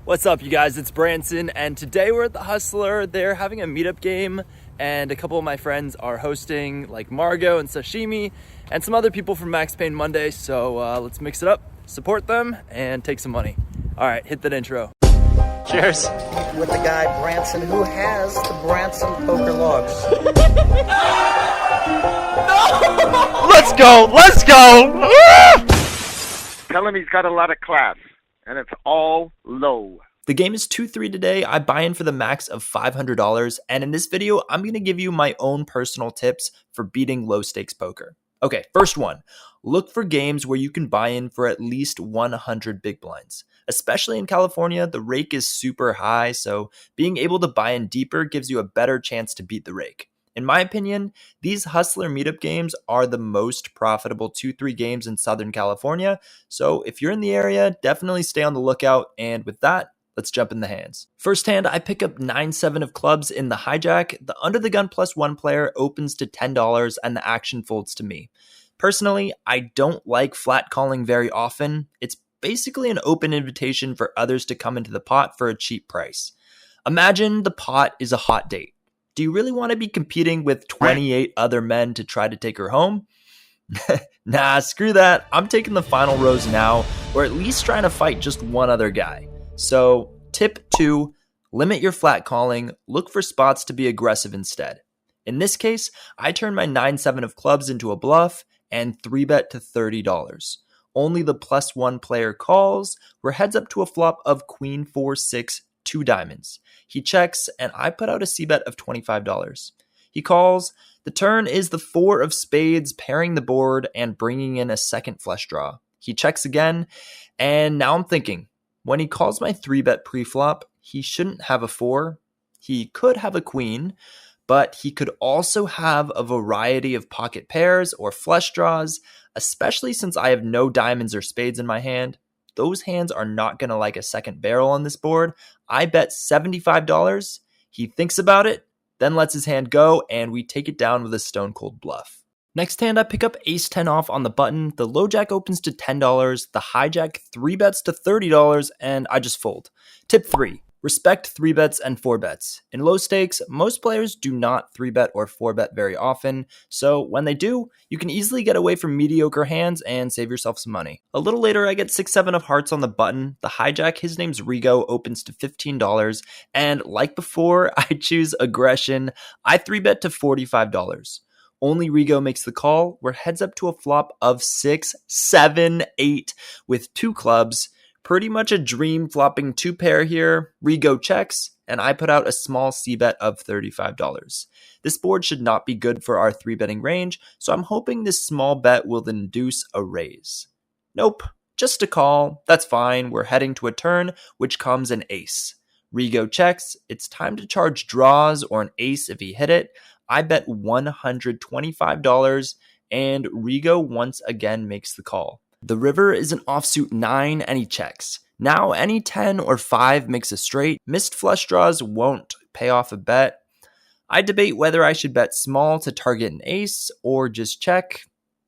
What's up, you guys? It's Brantzen, and today we're at the Hustler. They're having a meetup game, and a couple of my friends are hosting, like Margot and Sashimi, and some other people from Max Payne Monday. So let's mix it up, support them, and take some money. All right, hit that intro. Cheers. With the guy Brantzen, who has the Brantzen poker logs. Let's go! Let's go! Tell him he's got a lot of class, and it's all low. The game is 2-3 today. I buy in for the max of $500, and in this video, I'm going to give you my own personal tips for beating low-stakes poker. Okay, first one. Look for games where you can buy in for at least 100 big blinds. Especially in California, the rake is super high, so being able to buy in deeper gives you a better chance to beat the rake. In my opinion, these Hustler meetup games are the most profitable 2-3 games in Southern California, so if you're in the area, definitely stay on the lookout, and with that, let's jump in the hands. First hand, I pick up 9-7 of clubs in the hijack. The under the gun +1 player opens to $10 and the action folds to me. Personally, I don't like flat calling very often. It's basically an open invitation for others to come into the pot for a cheap price. Imagine the pot is a hot date. Do you really want to be competing with 28 other men to try to take her home? Nah, screw that. I'm taking the final rose now, or at least trying to fight just one other guy. So, tip 2, limit your flat calling, look for spots to be aggressive instead. In this case, I turn my 9-7 of clubs into a bluff and 3-bet to $30. Only the +1 player calls. We're heads up to a flop of Queen 4-6, 2 diamonds. He checks, and I put out a c-bet of $25. He calls. The turn is the 4 of spades, pairing the board and bringing in a second flush draw. He checks again, and now I'm thinking, when he calls my 3-bet pre-flop, he shouldn't have a 4. He could have a queen, but he could also have a variety of pocket pairs or flush draws, especially since I have no diamonds or spades in my hand. Those hands are not going to like a second barrel on this board. I bet $75. He thinks about it, then lets his hand go, and we take it down with a stone cold bluff. Next hand, I pick up ace-10 off on the button. The low jack opens to $10. The hijack 3-bets to $30, and I just fold. Tip 3. Respect 3-bets and 4-bets. In low stakes, most players do not 3-bet or 4-bet very often, so when they do, you can easily get away from mediocre hands and save yourself some money. A little later, I get 6-7 of hearts on the button. The hijack, his name's Rigo, opens to $15, and like before, I choose aggression. I 3-bet to $45. Only Rigo makes the call. We're heads up to a flop of 6, 7, 8 with 2 clubs. Pretty much a dream flopping 2 pair here. Rigo checks, and I put out a small c-bet of $35. This board should not be good for our 3-betting range, so I'm hoping this small bet will induce a raise. Nope, just a call. That's fine. We're heading to a turn, which comes an ace. Rigo checks. It's time to charge draws or an ace if he hit it. I bet $125, and Rigo once again makes the call. The river is an offsuit 9, and he checks. Now any 10 or 5 makes a straight. Missed flush draws won't pay off a bet. I debate whether I should bet small to target an ace or just check.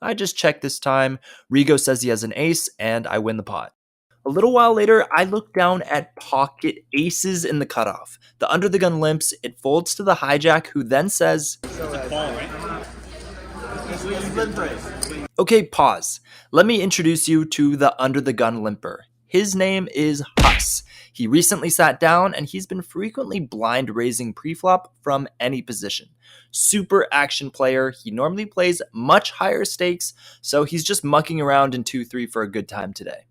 I just check this time. Rigo says he has an ace, and I win the pot. A little while later, I look down at pocket aces in the cutoff. The under the gun limps, it folds to the hijack, who then says, okay, pause. Let me introduce you to the under the gun limper. His name is Huss. He recently sat down, and he's been frequently blind raising preflop from any position. Super action player. He normally plays much higher stakes, so he's just mucking around in 2-3 for a good time today.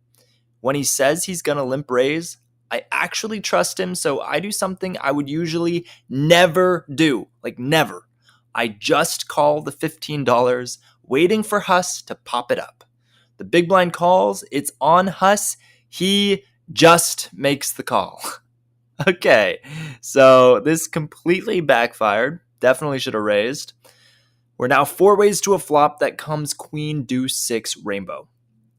When he says he's gonna limp raise, I actually trust him, so I do something I would usually never do. Like never. I just call the $15, waiting for Huss to pop it up. The big blind calls, it's on Huss. He just makes the call. Okay, so this completely backfired. Definitely should have raised. We're now 4 ways to a flop that comes queen, deuce, 6, rainbow.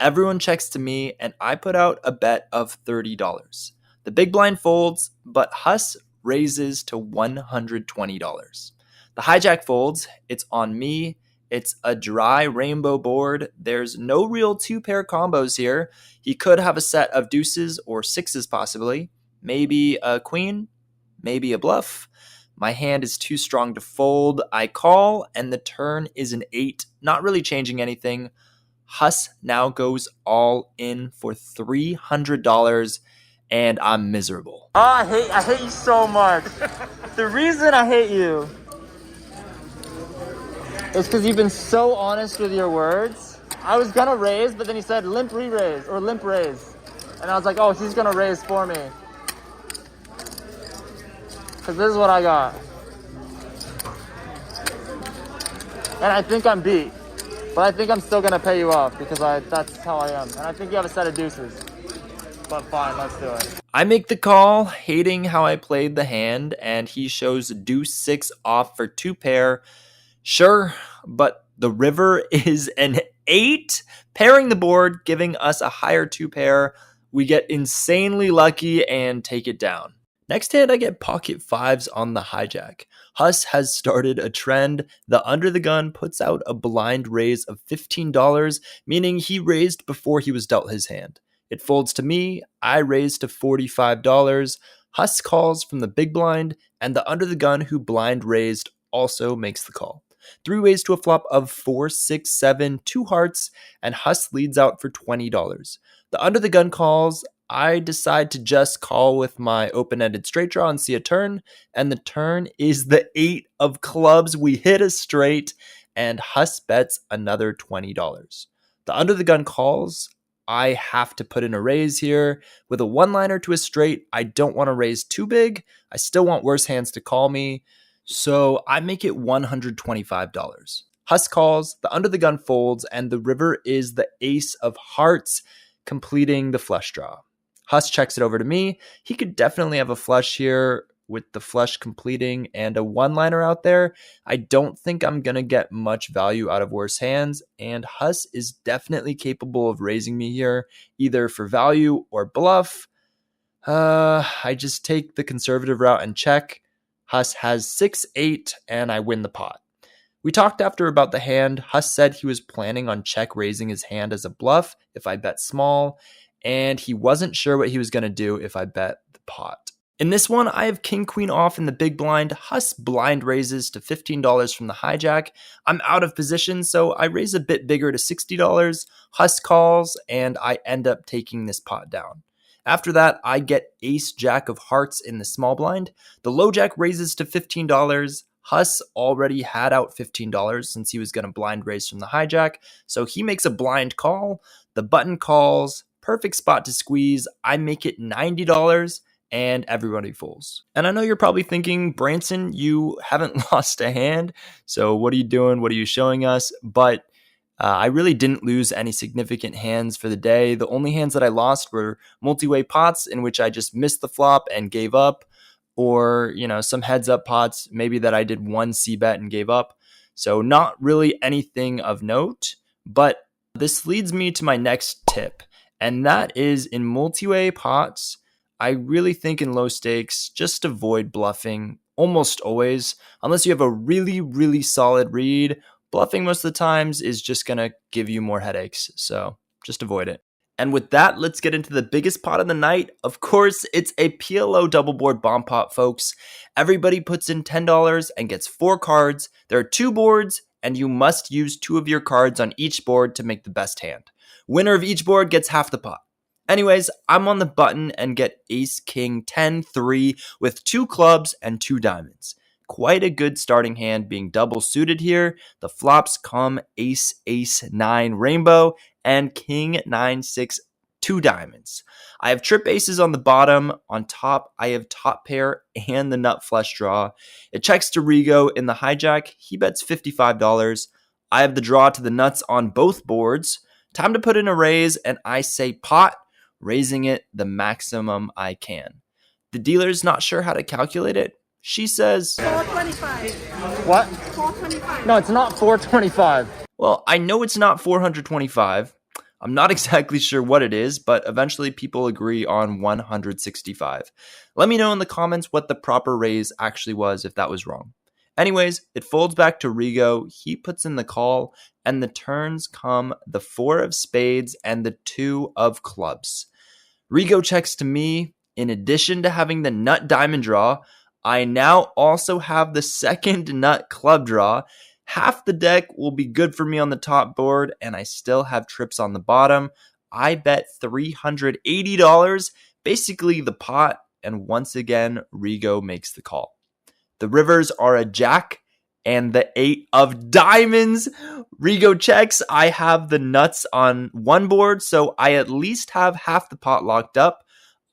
Everyone checks to me, and I put out a bet of $30. The big blind folds, but Huss raises to $120. The hijack folds. It's on me. It's a dry rainbow board. There's no real 2-pair combos here. He could have a set of deuces or 6s possibly. maybe a queen, maybe a bluff. My hand is too strong to fold. I call, and the turn is an 8, not really changing anything. Huss now goes all in for $300, and I'm miserable. Oh, I hate you so much. The reason I hate you is because you've been so honest with your words. I was gonna raise, but then he said limp re-raise or limp raise. And I was like, oh, he's gonna raise for me. Because this is what I got. And I think I'm beat. But I think I'm still gonna pay you off because that's how I am. And I think you have a set of deuces. But fine, let's do it. I make the call, hating how I played the hand, and he shows deuce 6 off for 2 pair. Sure, but the river is an 8, pairing the board, giving us a higher 2 pair. We get insanely lucky and take it down. Next hand, I get pocket 5s on the hijack. Huss has started a trend. The under the gun puts out a blind raise of $15, meaning he raised before he was dealt his hand. It folds to me. I raise to $45. Huss calls from the big blind, and the under the gun who blind raised also makes the call. 3 ways to a flop of 4, 6, 7, 2 hearts, and Huss leads out for $20. The under the gun calls. I decide to just call with my open-ended straight draw and see a turn, and the turn is the 8 of clubs. We hit a straight, and Huss bets another $20. The under the gun calls. I have to put in a raise here. With a one-liner to a straight, I don't want to raise too big. I still want worse hands to call me, so I make it $125. Huss calls, the under the gun folds, and the river is the ace of hearts, completing the flush draw. Huss checks it over to me. He could definitely have a flush here with the flush completing and a one-liner out there. I don't think I'm going to get much value out of worse hands, and Huss is definitely capable of raising me here, either for value or bluff. I just take the conservative route and check. Huss has 6-8, and I win the pot. We talked after about the hand. Huss said he was planning on check raising his hand as a bluff if I bet small, and he wasn't sure what he was going to do if I bet the pot. In this one, I have king queen off in the big blind. Huss blind raises to $15 from the hijack. I'm out of position, so I raise a bit bigger to $60. Huss calls, and I end up taking this pot down. After that, I get ace jack of hearts in the small blind. The low jack raises to $15. Huss already had out $15 since he was going to blind raise from the hijack, so he makes a blind call. The button calls. Perfect spot to squeeze. I make it $90, and everybody folds. And I know you're probably thinking, Brantzen, you haven't lost a hand, so what are you doing? What are you showing us? But I really didn't lose any significant hands for the day. The only hands that I lost were multi-way pots in which I just missed the flop and gave up, or some heads-up pots, maybe that I did one c-bet and gave up. So not really anything of note, but this leads me to my next tip. And that is in multi-way pots, I really think in low stakes, just avoid bluffing almost always. Unless you have a really, really solid read, bluffing most of the times is just going to give you more headaches. So just avoid it. And with that, let's get into the biggest pot of the night. Of course, it's a PLO double board bomb pot, folks. Everybody puts in $10 and gets 4 cards. There are 2 boards, and you must use 2 of your cards on each board to make the best hand. Winner of each board gets half the pot. Anyways, I'm on the button and get ace, king, 10, 3 with 2 clubs and 2 diamonds. Quite a good starting hand being double suited here. The flops come ace, ace, 9 rainbow and king, 9, 6, 2 diamonds. I have trip aces on the bottom. On top, I have top pair and the nut flush draw. It checks to Rigo in the hijack. He bets $55. I have the draw to the nuts on both boards. Time to put in a raise, and I say pot, raising it the maximum I can. The dealer's not sure how to calculate it. She says, 425. What? 425. No, it's not 425. well, I know it's not 425. I'm not exactly sure what it is, but eventually people agree on 165. Let me know in the comments what the proper raise actually was if that was wrong. Anyways, it folds back to Rigo. He puts in the call, and the turns come the 4 of spades and the 2 of clubs. Rigo checks to me. In addition to having the nut diamond draw, I now also have the second nut club draw. Half the deck will be good for me on the top board, and I still have trips on the bottom. I bet $380, basically the pot, and once again, Rigo makes the call. The rivers are a jack and the 8 of diamonds. Rigo checks. I have the nuts on one board, so I at least have half the pot locked up.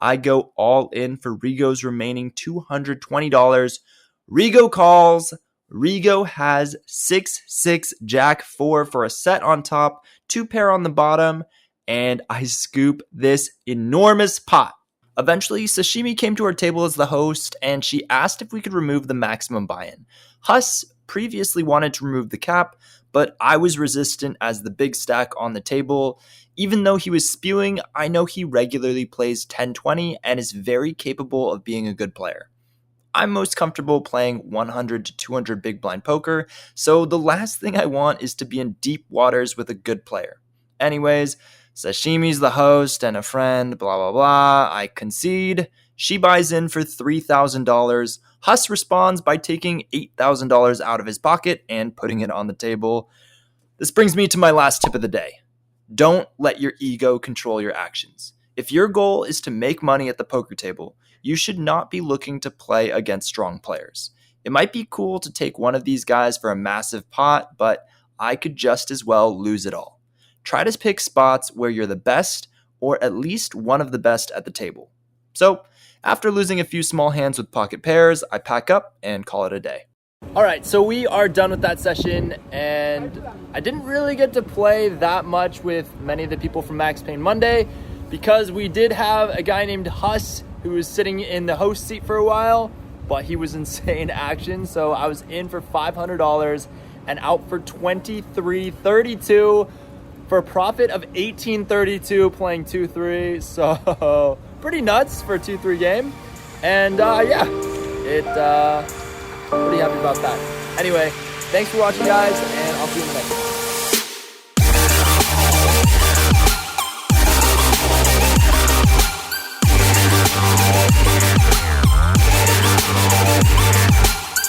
I go all in for Rigo's remaining $220. Rigo calls. Rigo has 6-6 jack 4 for a set on top, 2 pair on the bottom, and I scoop this enormous pot. Eventually, Sashimi came to our table as the host, and she asked if we could remove the maximum buy-in. Huss previously wanted to remove the cap, but I was resistant as the big stack on the table. Even though he was spewing, I know he regularly plays 10-20 and is very capable of being a good player. I'm most comfortable playing 100 to 200 big blind poker, so the last thing I want is to be in deep waters with a good player. Anyways, Sashimi's the host and a friend, blah, blah, blah. I concede. She buys in for $3,000. Huss responds by taking $8,000 out of his pocket and putting it on the table. This brings me to my last tip of the day. Don't let your ego control your actions. If your goal is to make money at the poker table, you should not be looking to play against strong players. It might be cool to take one of these guys for a massive pot, but I could just as well lose it all. Try to pick spots where you're the best, or at least one of the best at the table. So, after losing a few small hands with pocket pairs, I pack up and call it a day. All right, so we are done with that session, and I didn't really get to play that much with many of the people from Max Payne Monday because we did have a guy named Huss who was sitting in the host seat for a while, but he was insane action, so I was in for $500 and out for $23.32 for a profit of $18.32 playing 2-3, so pretty nuts for a 2-3 game. And yeah, pretty happy about that. Anyway, thanks for watching, guys, and I'll see you in the next one.